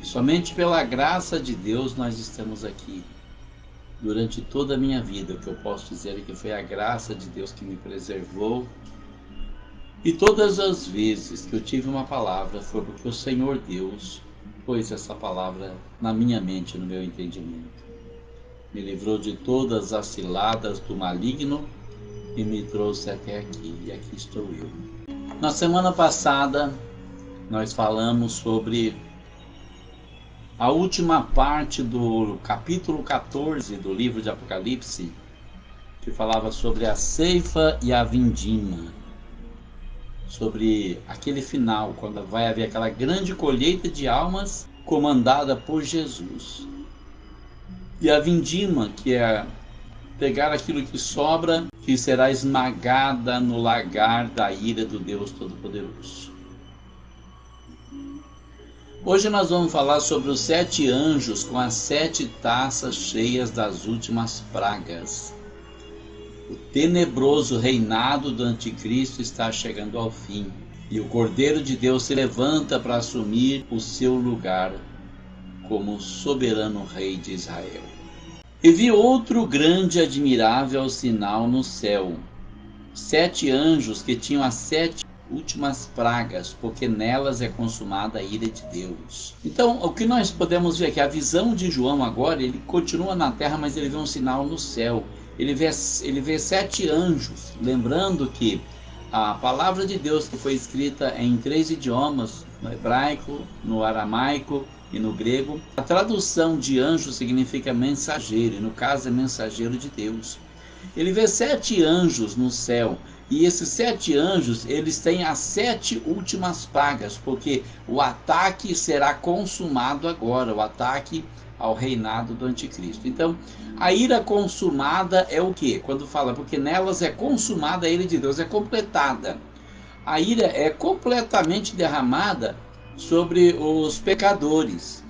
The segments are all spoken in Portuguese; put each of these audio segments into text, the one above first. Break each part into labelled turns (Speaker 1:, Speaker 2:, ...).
Speaker 1: E somente pela graça de Deus nós estamos aqui. Durante toda a minha vida, o que eu posso dizer é que foi a graça de Deus que me preservou. E todas as vezes que eu tive uma palavra, foi porque o Senhor Deus pôs essa palavra na minha mente, no meu entendimento. Me livrou de todas as ciladas do maligno e me trouxe até aqui. E aqui estou eu. Na semana passada, nós falamos sobre a última parte do capítulo 14 do livro de Apocalipse, que falava sobre a ceifa e a vindima, sobre aquele final, quando vai haver aquela grande colheita de almas comandada por Jesus. E a vindima, que é pegar aquilo que sobra, que será esmagada no lagar da ira do Deus Todo-Poderoso. Hoje nós vamos falar sobre os 7 anjos com as 7 taças cheias das últimas pragas. O tenebroso reinado do anticristo está chegando ao fim, e o Cordeiro de Deus se levanta para assumir o seu lugar como soberano rei de Israel. E vi outro grande e admirável sinal no céu, 7 anjos que tinham as 7 últimas pragas, porque nelas é consumada a ira de Deus. Então, o que nós podemos ver é que a visão de João agora, ele continua na terra, mas ele vê um sinal no céu. Ele vê 7 anjos, lembrando que a palavra de Deus que foi escrita em 3 idiomas, no hebraico, no aramaico e no grego. A tradução de anjo significa mensageiro, e no caso é mensageiro de Deus. Ele vê 7 anjos no céu, e esses 7 anjos, eles têm as 7 últimas pragas, porque o ataque será consumado agora, o ataque ao reinado do anticristo. Então, a ira consumada é o quê? Quando fala, porque nelas é consumada a ira de Deus, é completada. A ira é completamente derramada sobre os pecadores.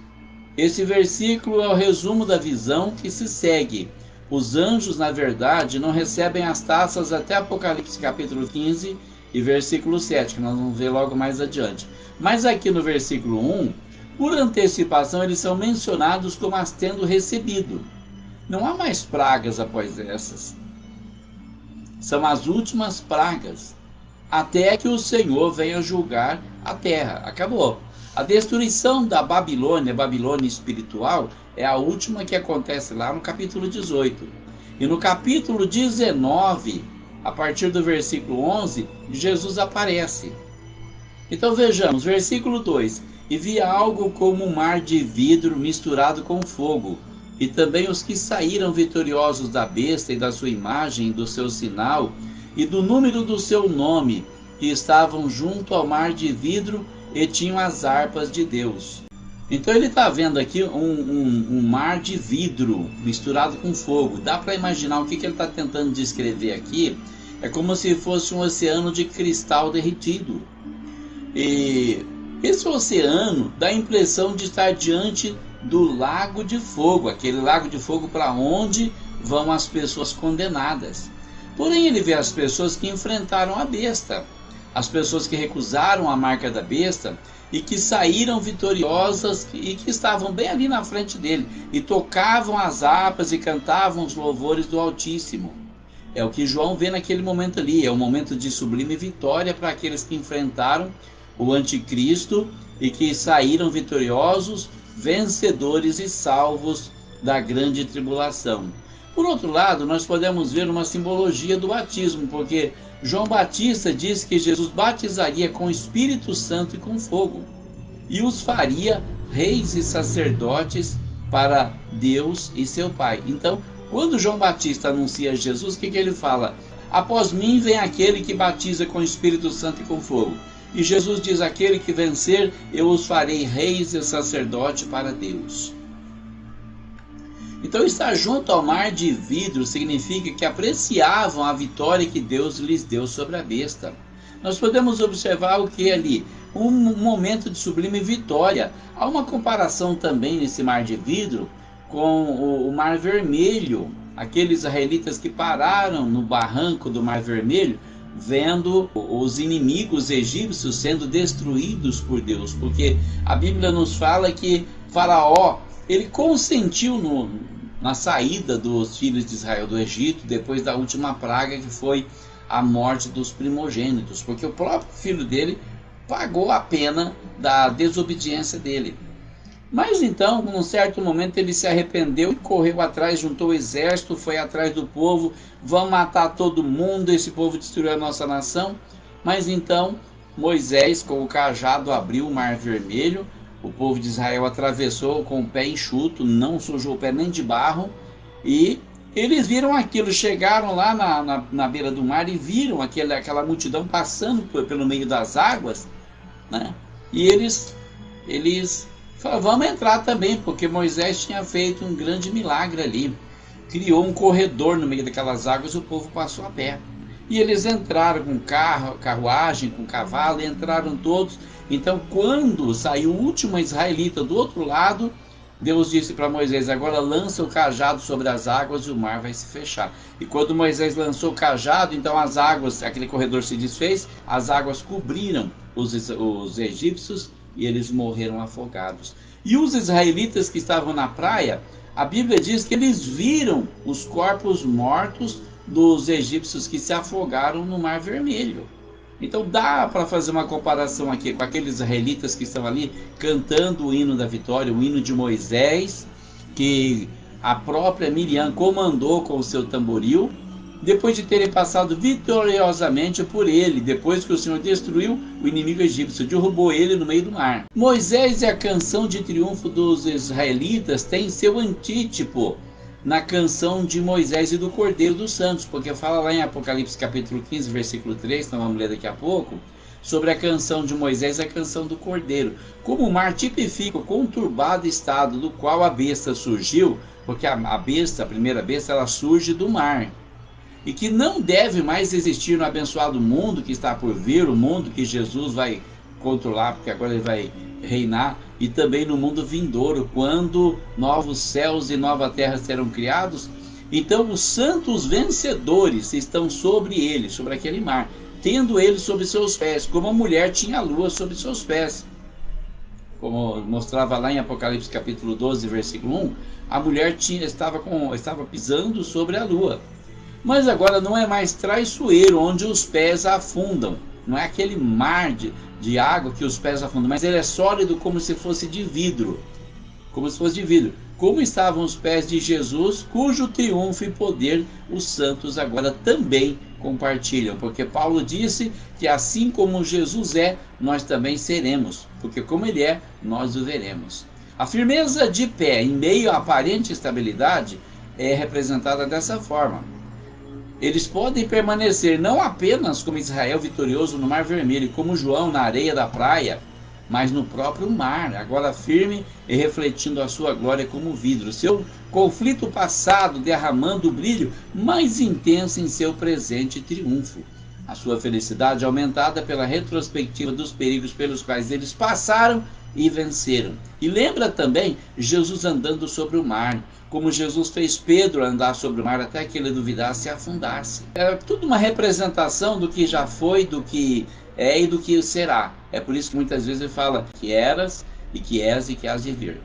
Speaker 1: Esse versículo é o resumo da visão que se segue. Os anjos, na verdade, não recebem as taças até Apocalipse capítulo 15 e versículo 7, que nós vamos ver logo mais adiante. Mas aqui no versículo 1, por antecipação, eles são mencionados como as tendo recebido. Não há mais pragas após essas. São as últimas pragas, até que o Senhor venha julgar a terra. Acabou. A destruição da Babilônia, Babilônia espiritual, é a última que acontece lá no capítulo 18. E no capítulo 19, a partir do versículo 11, Jesus aparece. Então vejamos, versículo 2. E vi algo como um mar de vidro misturado com fogo, e também os que saíram vitoriosos da besta e da sua imagem e do seu sinal, e do número do seu nome, que estavam junto ao mar de vidro, e tinham as harpas de Deus. Então ele está vendo aqui um mar de vidro misturado com fogo. Dá para imaginar o que ele está tentando descrever aqui. É como se fosse um oceano de cristal derretido. E esse oceano dá a impressão de estar diante do lago de fogo. Aquele lago de fogo para onde vão as pessoas condenadas. Porém ele vê as pessoas que enfrentaram a besta. As pessoas que recusaram a marca da besta e que saíram vitoriosas e que estavam bem ali na frente dele e tocavam as harpas e cantavam os louvores do Altíssimo. É o que João vê naquele momento ali, é um momento de sublime vitória para aqueles que enfrentaram o anticristo e que saíram vitoriosos, vencedores e salvos da grande tribulação. Por outro lado, nós podemos ver uma simbologia do batismo, porque João Batista diz que Jesus batizaria com o Espírito Santo e com fogo, e os faria reis e sacerdotes para Deus e seu Pai. Então, quando João Batista anuncia Jesus, o que ele fala? Após mim vem aquele que batiza com o Espírito Santo e com fogo. E Jesus diz, aquele que vencer, eu os farei reis e sacerdote para Deus. Então estar junto ao mar de vidro significa que apreciavam a vitória que Deus lhes deu sobre a besta. Nós podemos observar o que ali? Um momento de sublime vitória. Há uma comparação também nesse mar de vidro com o Mar Vermelho. Aqueles israelitas que pararam no barranco do Mar Vermelho, vendo os inimigos egípcios sendo destruídos por Deus, porque a Bíblia nos fala que Faraó, ele consentiu na saída dos filhos de Israel do Egito, depois da última praga, que foi a morte dos primogênitos, porque o próprio filho dele pagou a pena da desobediência dele. Mas então, num certo momento, ele se arrependeu e correu atrás, juntou o exército, foi atrás do povo, vão matar todo mundo, esse povo destruiu a nossa nação. Mas então, Moisés, com o cajado, abriu o Mar Vermelho, o povo de Israel atravessou com o pé enxuto, não sujou o pé nem de barro, e eles viram aquilo, chegaram lá na beira do mar e viram aquela multidão passando pelo meio das águas, né? E eles falaram, vamos entrar também, porque Moisés tinha feito um grande milagre ali. Criou um corredor no meio daquelas águas e o povo passou a pé. E eles entraram com carruagem, com cavalo, entraram todos. Então, quando saiu o último israelita do outro lado, Deus disse para Moisés, agora lança o cajado sobre as águas e o mar vai se fechar. E quando Moisés lançou o cajado, então as águas, aquele corredor se desfez, as águas cobriram os egípcios e eles morreram afogados. E os israelitas que estavam na praia, a Bíblia diz que eles viram os corpos mortos dos egípcios que se afogaram no Mar Vermelho. Então dá para fazer uma comparação aqui com aqueles israelitas que estão ali cantando o hino da vitória, o hino de Moisés, que a própria Miriam comandou com o seu tamboril, depois de terem passado vitoriosamente por ele, depois que o Senhor destruiu o inimigo egípcio, derrubou ele no meio do mar. Moisés e a canção de triunfo dos israelitas tem seu antítipo na canção de Moisés e do Cordeiro dos Santos, porque fala lá em Apocalipse capítulo 15, versículo 3, então vamos ler daqui a pouco, sobre a canção de Moisés e a canção do Cordeiro. Como o mar tipifica o conturbado estado do qual a besta surgiu, porque a primeira besta, ela surge do mar, e que não deve mais existir no abençoado mundo que está por vir, o mundo que Jesus vai controlar, porque agora ele vai reinar, e também no mundo vindouro, quando novos céus e nova terra serão criados. Então os santos vencedores estão sobre ele, sobre aquele mar, tendo ele sobre seus pés, como a mulher tinha a lua sobre seus pés. Como mostrava lá em Apocalipse capítulo 12, versículo 1, a mulher estava pisando sobre a lua. Mas agora não é mais traiçoeiro, onde os pés afundam. Não é aquele mar de água que os pés afundam, mas ele é sólido como se fosse de vidro. Como se fosse de vidro. Como estavam os pés de Jesus, cujo triunfo e poder os santos agora também compartilham. Porque Paulo disse que assim como Jesus é, nós também seremos. Porque como ele é, nós o veremos. A firmeza de pé em meio à aparente estabilidade é representada dessa forma. Eles podem permanecer não apenas como Israel vitorioso no Mar Vermelho, como João na areia da praia, mas no próprio mar, agora firme e refletindo a sua glória como vidro. Seu conflito passado derramando o brilho mais intenso em seu presente triunfo. A sua felicidade aumentada pela retrospectiva dos perigos pelos quais eles passaram e venceram. E lembra também Jesus andando sobre o mar, como Jesus fez Pedro andar sobre o mar até que ele duvidasse e afundasse. É tudo uma representação do que já foi, do que é e do que será. É por isso que muitas vezes ele fala que eras e que és e que has de vir.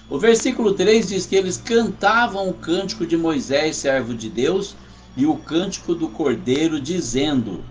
Speaker 1: O versículo 3 diz que eles cantavam o cântico de Moisés, servo de Deus, e o cântico do Cordeiro, dizendo: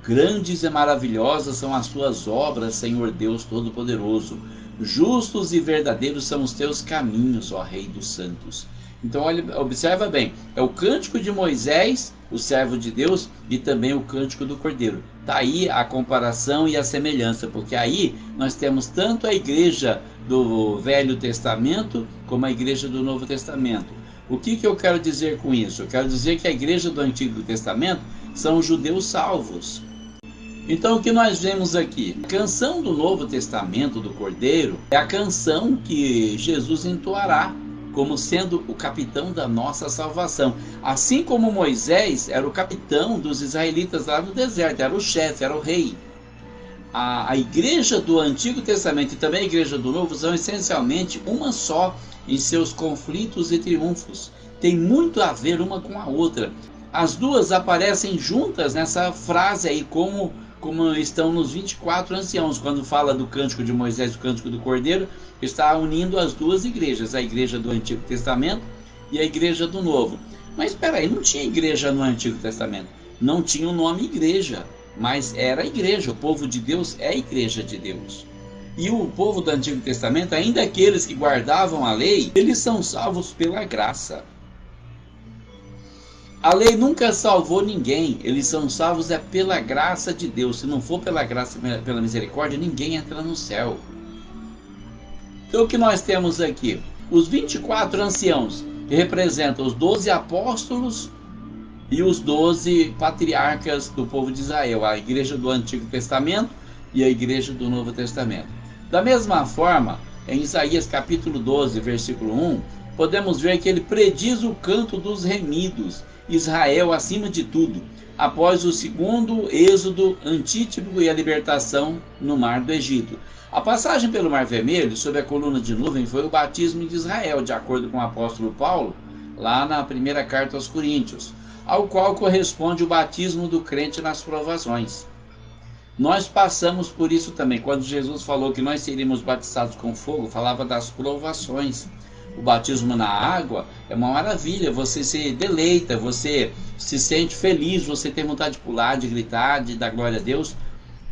Speaker 1: grandes e maravilhosas são as tuas obras, Senhor Deus Todo-Poderoso. Justos e verdadeiros são os teus caminhos, ó Rei dos Santos. Então olha, observa bem, é o cântico de Moisés, o servo de Deus, e também o cântico do Cordeiro. Está aí a comparação e a semelhança, porque aí nós temos tanto a igreja do Velho Testamento como a igreja do Novo Testamento. O que eu quero dizer com isso? Eu quero dizer que a igreja do Antigo Testamento são os judeus salvos. Então o que nós vemos aqui? A canção do Novo Testamento do Cordeiro é a canção que Jesus entoará como sendo o capitão da nossa salvação. Assim como Moisés era o capitão dos israelitas lá no deserto, era o chefe, era o rei. A igreja do Antigo Testamento e também a igreja do Novo são essencialmente uma só em seus conflitos e triunfos. Tem muito a ver uma com a outra. As duas aparecem juntas nessa frase aí como como estão nos 24 anciãos. Quando fala do cântico de Moisés e do cântico do Cordeiro, está unindo as duas igrejas, a igreja do Antigo Testamento e a igreja do Novo. Mas espera aí, não tinha igreja no Antigo Testamento, não tinha o nome igreja, mas era igreja. O povo de Deus é a igreja de Deus. E o povo do Antigo Testamento, ainda aqueles que guardavam a lei, eles são salvos pela graça. A lei nunca salvou ninguém, eles são salvos pela graça de Deus. Se não for pela graça, pela misericórdia, ninguém entra no céu. Então o que nós temos aqui? Os 24 anciãos, que representam os 12 apóstolos e os 12 patriarcas do povo de Israel, a igreja do Antigo Testamento e a igreja do Novo Testamento. Da mesma forma, em Isaías capítulo 12, versículo 1, podemos ver que ele prediz o canto dos remidos, Israel acima de tudo, após o segundo êxodo antítipo e a libertação no mar do Egito. A passagem pelo Mar Vermelho, sob a coluna de nuvem, foi o batismo de Israel, de acordo com o apóstolo Paulo, lá na primeira carta aos Coríntios, ao qual corresponde o batismo do crente nas provações. Nós passamos por isso também. Quando Jesus falou que nós seríamos batizados com fogo, falava das provações. O batismo na água é uma maravilha, você se deleita, você se sente feliz, você tem vontade de pular, de gritar, de dar glória a Deus,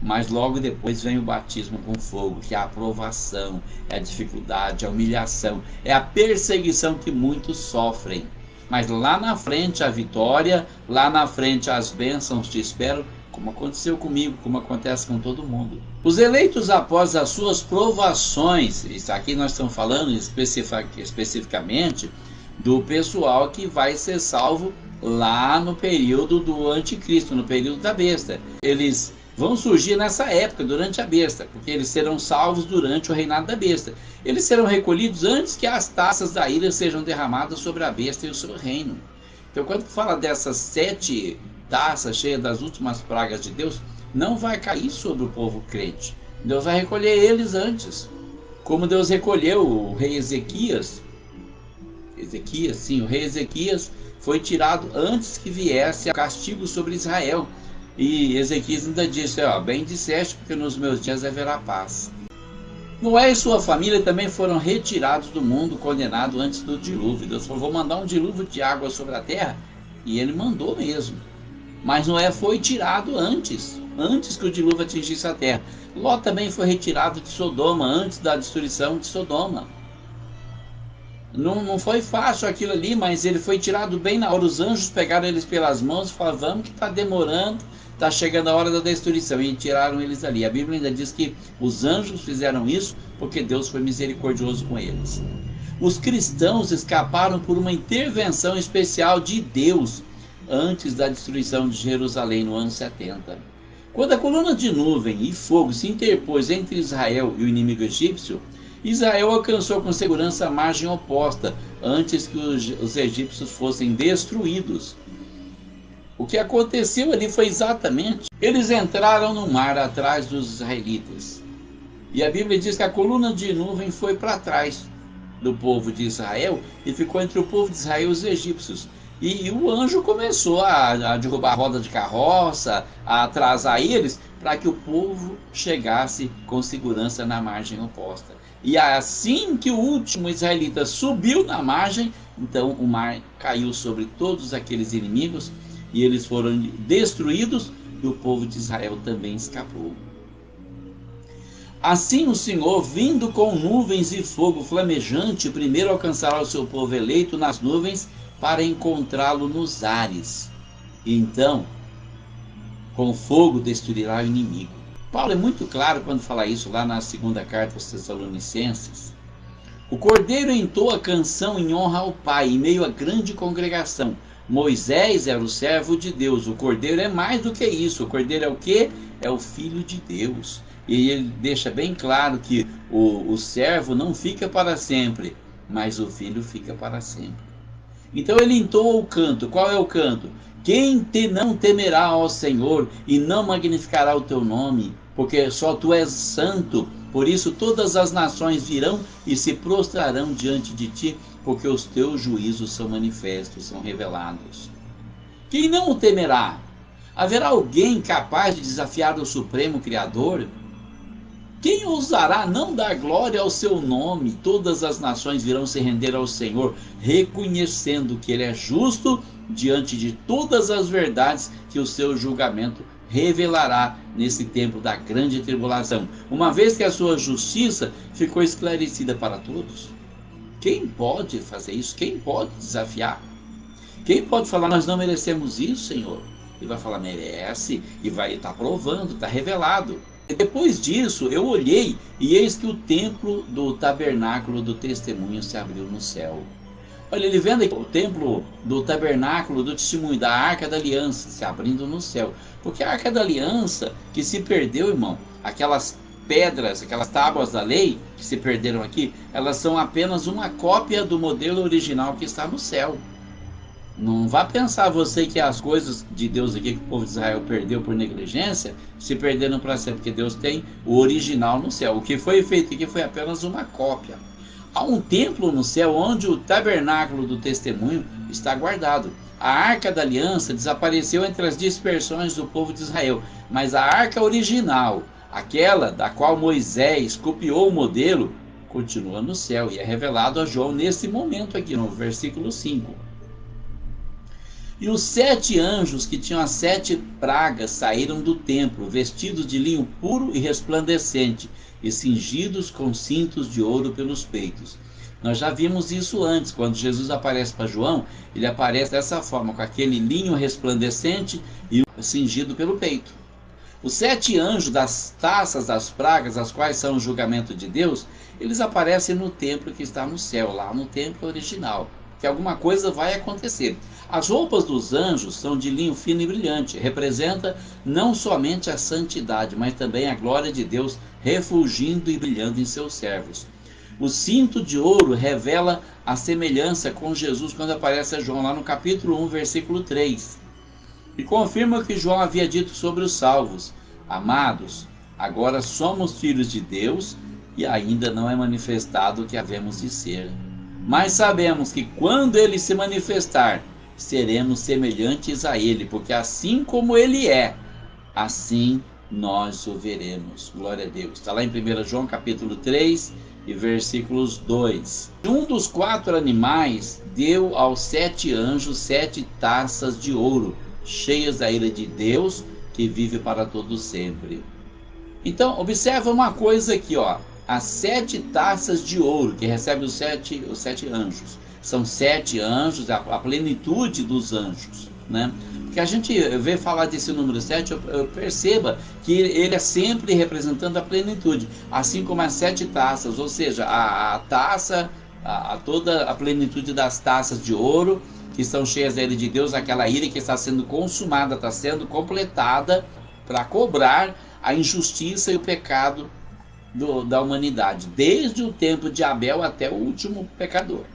Speaker 1: mas logo depois vem o batismo com fogo, que é a provação, é a dificuldade, a humilhação, é a perseguição que muitos sofrem. Mas lá na frente a vitória, lá na frente as bênçãos te esperam, como aconteceu comigo, como acontece com todo mundo. Os eleitos após as suas provações, isso aqui nós estamos falando especificamente do pessoal que vai ser salvo lá no período do anticristo, no período da besta. Eles vão surgir nessa época, durante a besta, porque eles serão salvos durante o reinado da besta. Eles serão recolhidos antes que as taças da ira sejam derramadas sobre a besta e o seu reino. Então, quando fala dessas 7 taças cheias das últimas pragas de Deus, não vai cair sobre o povo crente. Deus vai recolher eles antes. Como Deus recolheu o rei Ezequias. O rei Ezequias foi tirado antes que viesse o castigo sobre Israel. E Ezequias ainda disse, bem disseste, porque nos meus dias haverá paz. Noé e sua família também foram retirados do mundo, condenados antes do dilúvio. Deus falou, vou mandar um dilúvio de água sobre a terra. E ele mandou mesmo. Mas Noé foi tirado antes que o dilúvio atingisse a terra. Ló também foi retirado de Sodoma, antes da destruição de Sodoma. Não foi fácil aquilo ali, mas ele foi tirado bem na hora. Os anjos pegaram eles pelas mãos e falaram, vamos que está demorando, está chegando a hora da destruição. E tiraram eles ali. A Bíblia ainda diz que os anjos fizeram isso porque Deus foi misericordioso com eles. Os cristãos escaparam por uma intervenção especial de Deus antes da destruição de Jerusalém no ano 70. Quando a coluna de nuvem e fogo se interpôs entre Israel e o inimigo egípcio, Israel alcançou com segurança a margem oposta, antes que os egípcios fossem destruídos. O que aconteceu ali foi exatamente, eles entraram no mar atrás dos israelitas. E a Bíblia diz que a coluna de nuvem foi para trás do povo de Israel e ficou entre o povo de Israel e os egípcios. E o anjo começou a derrubar a roda de carroça, a atrasar eles, para que o povo chegasse com segurança na margem oposta. E assim que o último israelita subiu na margem, então o mar caiu sobre todos aqueles inimigos, e eles foram destruídos, e o povo de Israel também escapou. Assim o Senhor, vindo com nuvens e fogo flamejante, primeiro alcançará o seu povo eleito nas nuvens, para encontrá-lo nos ares. E então, com fogo destruirá o inimigo. Paulo é muito claro quando fala isso lá na segunda carta aos Tessalonicenses. O cordeiro entoa a canção em honra ao Pai, em meio a grande congregação. Moisés era o servo de Deus. O cordeiro é mais do que isso. O cordeiro é o quê? É o filho de Deus. E ele deixa bem claro que o servo não fica para sempre, mas o filho fica para sempre. Então ele entoa o canto. Qual é o canto? Quem não temerá ao Senhor e não magnificará o teu nome? Porque só tu és santo. Por isso todas as nações virão e se prostrarão diante de ti, porque os teus juízos são manifestos, são revelados. Quem não o temerá? Haverá alguém capaz de desafiar o Supremo Criador? Quem ousará não dar glória ao seu nome? Todas as nações virão se render ao Senhor, reconhecendo que Ele é justo diante de todas as verdades que o seu julgamento revelará nesse tempo da grande tribulação, uma vez que a sua justiça ficou esclarecida para todos. Quem pode fazer isso? Quem pode desafiar? Quem pode falar, nós não merecemos isso, Senhor? Ele vai falar, merece, e vai estar provando, está revelado. Depois disso, eu olhei, e eis que o templo do tabernáculo do testemunho se abriu no céu. Olha, ele vendo aqui o templo do tabernáculo do testemunho, da Arca da Aliança, se abrindo no céu. Porque a Arca da Aliança, que se perdeu, irmão, aquelas pedras, aquelas tábuas da lei, que se perderam aqui, elas são apenas uma cópia do modelo original que está no céu. Não vá pensar você que as coisas de Deus aqui que o povo de Israel perdeu por negligência, se perderam para sempre, porque Deus tem o original no céu. O que foi feito aqui foi apenas uma cópia. Há um templo no céu onde o tabernáculo do testemunho está guardado. A Arca da Aliança desapareceu entre as dispersões do povo de Israel, mas a Arca original, aquela da qual Moisés copiou o modelo, continua no céu e é revelado a João nesse momento aqui, no versículo 5. E os 7 anjos que tinham as 7 pragas saíram do templo, vestidos de linho puro e resplandecente, e cingidos com cintos de ouro pelos peitos. Nós já vimos isso antes, quando Jesus aparece para João, ele aparece dessa forma, com aquele linho resplandecente e cingido pelo peito. Os 7 anjos das taças das pragas, as quais são o julgamento de Deus, eles aparecem no templo que está no céu, lá no templo original. Que alguma coisa vai acontecer. As roupas dos anjos são de linho fino e brilhante, representa não somente a santidade, mas também a glória de Deus refulgindo e brilhando em seus servos. O cinto de ouro revela a semelhança com Jesus quando aparece a João lá no capítulo 1, versículo 3. E confirma o que João havia dito sobre os salvos. Amados, agora somos filhos de Deus e ainda não é manifestado o que havemos de ser. Mas sabemos que quando ele se manifestar, seremos semelhantes a ele, porque assim como ele é, assim nós o veremos. Glória a Deus. Está lá em 1 João capítulo 3 e versículos 2. Um dos 4 animais deu aos 7 anjos 7 taças de ouro, cheias da ira de Deus, que vive para todo sempre. Então, observa uma coisa aqui, ó. As 7 taças de ouro que recebe os sete anjos. São 7 anjos, a plenitude dos anjos, né? Porque a gente vê falar desse número 7, eu perceba que ele é sempre representando a plenitude, assim como as 7 taças, ou seja, a taça, toda a plenitude das taças de ouro, que estão cheias da ira de Deus, aquela ira que está sendo consumada, está sendo completada para cobrar a injustiça e o pecado da humanidade, desde o tempo de Abel até o último pecador.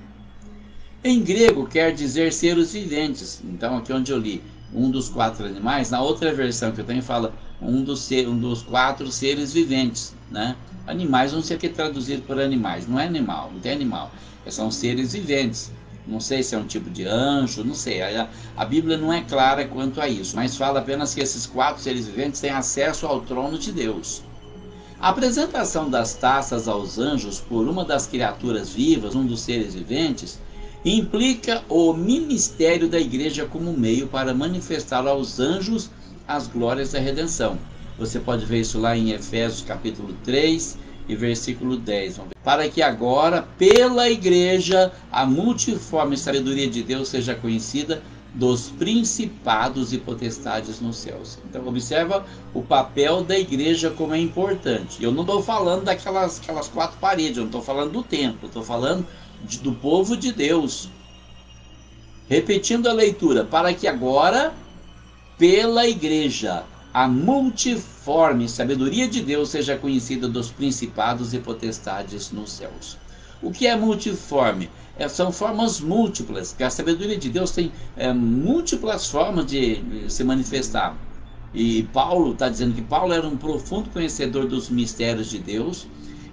Speaker 1: Em grego quer dizer seres viventes. Então aqui onde eu li um dos 4 animais, na outra versão que eu tenho fala um dos 4 seres viventes, né? Animais, não sei o que traduzir por animais, não é animal, não tem animal, são seres viventes. Não sei se é um tipo de anjo, não sei, a Bíblia não é clara quanto a isso, mas fala apenas que esses 4 seres viventes têm acesso ao trono de Deus. A apresentação das taças aos anjos por uma das criaturas vivas, um dos seres viventes, implica o ministério da igreja como meio para manifestar aos anjos as glórias da redenção. Você pode ver isso lá em Efésios capítulo 3 e versículo 10. Para que agora, pela igreja, a multiforme sabedoria de Deus seja conhecida dos principados e potestades nos céus. Então observa o papel da igreja como é importante. Eu não estou falando daquelas 4 paredes, eu não estou falando do templo, estou falando do povo de Deus. Repetindo a leitura, para que agora, pela igreja, a multiforme sabedoria de Deus seja conhecida dos principados e potestades nos céus. O que é multiforme? São formas múltiplas, que a sabedoria de Deus tem múltiplas formas de se manifestar. E Paulo está dizendo que Paulo era um profundo conhecedor dos mistérios de Deus.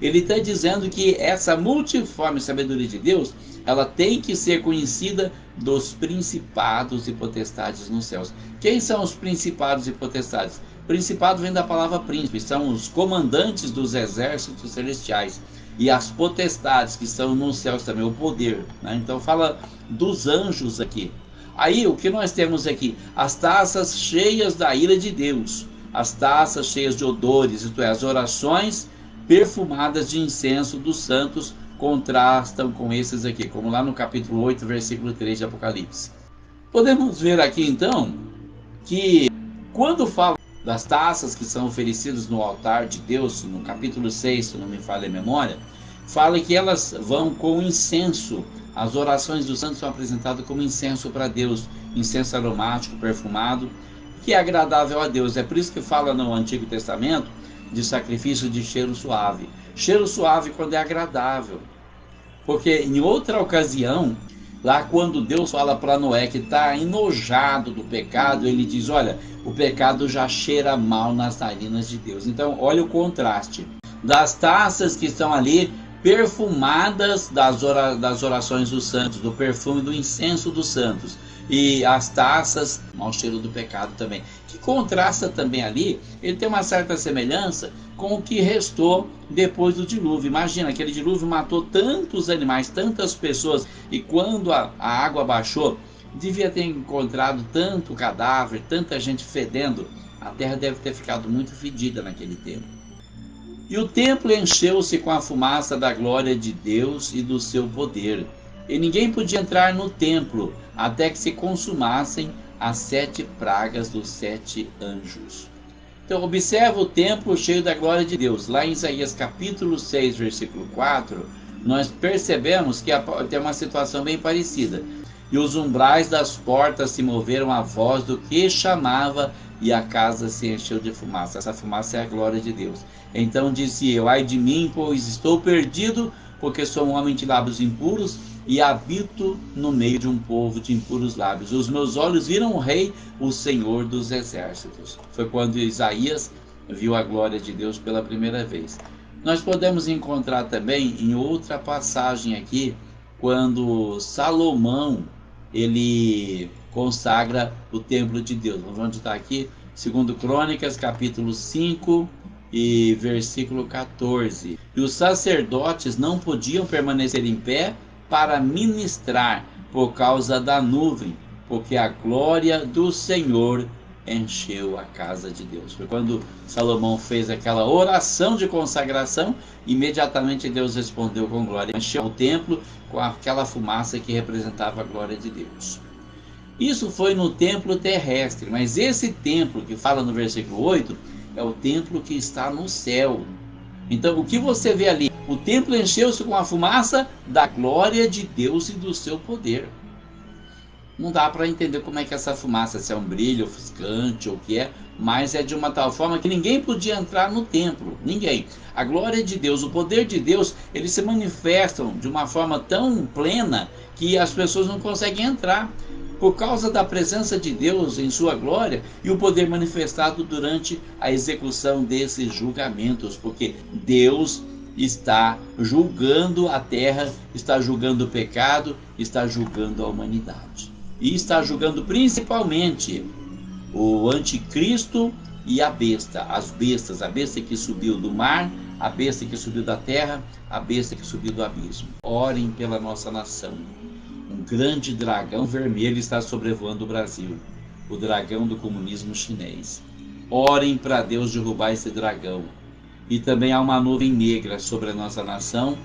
Speaker 1: ele está dizendo que essa multiforme sabedoria de Deus, ela tem que ser conhecida dos principados e potestades nos céus. Quem são os principados e potestades? Principado vem da palavra príncipe, são os comandantes dos exércitos celestiais. E as potestades que estão nos céus também, o poder, né? Então fala dos anjos aqui. Aí o que nós temos aqui? As taças cheias da ira de Deus, as taças cheias de odores, isto é, as orações perfumadas de incenso dos santos contrastam com esses aqui, como lá no capítulo 8, versículo 3 de Apocalipse. Podemos ver aqui então que quando fala das taças que são oferecidas no altar de Deus, no capítulo 6, se não me falha a memória, fala que elas vão com incenso. As orações dos santos são apresentadas como incenso para Deus, incenso aromático, perfumado, que é agradável a Deus. É por isso que fala no Antigo Testamento de sacrifício de cheiro suave. Cheiro suave quando é agradável. Porque em outra ocasião, lá quando Deus fala para Noé que está enojado do pecado, ele diz, olha, o pecado já cheira mal nas narinas de Deus. Então, olha o contraste das taças que estão ali perfumadas das orações dos santos, do perfume do incenso dos santos, e as taças, mau cheiro do pecado também, que contrasta também ali. Ele tem uma certa semelhança com o que restou depois do dilúvio. Imagina, aquele dilúvio matou tantos animais, tantas pessoas, e quando a água baixou, devia ter encontrado tanto cadáver, tanta gente fedendo. A terra deve ter ficado muito fedida naquele tempo. E o templo encheu-se com a fumaça da glória de Deus e do seu poder. E ninguém podia entrar no templo até que se consumassem as 7 pragas dos 7 anjos. Então observa o templo cheio da glória de Deus. Lá em Isaías capítulo 6, versículo 4, nós percebemos que tem uma situação bem parecida. E os umbrais das portas se moveram à voz do que chamava, e a casa se encheu de fumaça. Essa fumaça é a glória de Deus. Então disse eu, ai de mim, pois estou perdido, porque sou um homem de lábios impuros, e habito no meio de um povo de impuros lábios. Os meus olhos viram o Rei, o Senhor dos exércitos. Foi quando Isaías viu a glória de Deus pela primeira vez. Nós podemos encontrar também em outra passagem aqui, quando Salomão, ele consagra o templo de Deus. Vamos estar aqui, 2 Crônicas, capítulo 5 e versículo 14. E os sacerdotes não podiam permanecer em pé para ministrar por causa da nuvem, porque a glória do Senhor encheu a casa de Deus. Foi quando Salomão fez aquela oração de consagração, imediatamente Deus respondeu com glória, encheu o templo com aquela fumaça que representava a glória de Deus. Isso foi no templo terrestre, mas esse templo que fala no versículo 8 é o templo que está no céu. Então o que você vê ali? O templo encheu-se com a fumaça da glória de Deus e do seu poder. Não dá para entender como é que essa fumaça, se é um brilho ofuscante ou o que é, mas é de uma tal forma que ninguém podia entrar no templo, ninguém. A glória de Deus, o poder de Deus, eles se manifestam de uma forma tão plena que as pessoas não conseguem entrar, por causa da presença de Deus em sua glória e o poder manifestado durante a execução desses julgamentos, porque Deus está julgando a terra, está julgando o pecado, está julgando a humanidade. E está julgando principalmente o anticristo e a besta, as bestas, a besta que subiu do mar, a besta que subiu da terra, a besta que subiu do abismo. Orem pela nossa nação. Um grande dragão vermelho está sobrevoando o Brasil, o dragão do comunismo chinês. Orem para Deus derrubar esse dragão. E também há uma nuvem negra sobre a nossa nação,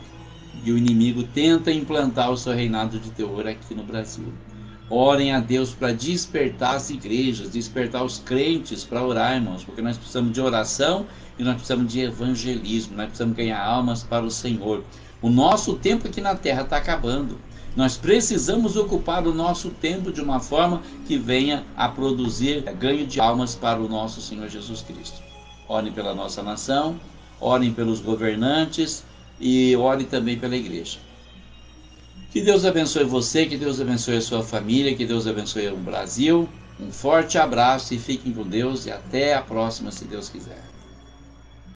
Speaker 1: e o inimigo tenta implantar o seu reinado de terror aqui no Brasil. Orem a Deus para despertar as igrejas, despertar os crentes para orar, irmãos, porque nós precisamos de oração e nós precisamos de evangelismo, nós precisamos ganhar almas para o Senhor. O nosso tempo aqui na terra está acabando. Nós precisamos ocupar o nosso tempo de uma forma que venha a produzir ganho de almas para o nosso Senhor Jesus Cristo. Orem pela nossa nação, orem pelos governantes e orem também pela igreja. Que Deus abençoe você, que Deus abençoe a sua família, que Deus abençoe o Brasil. Um forte abraço e fiquem com Deus e até a próxima, se Deus quiser.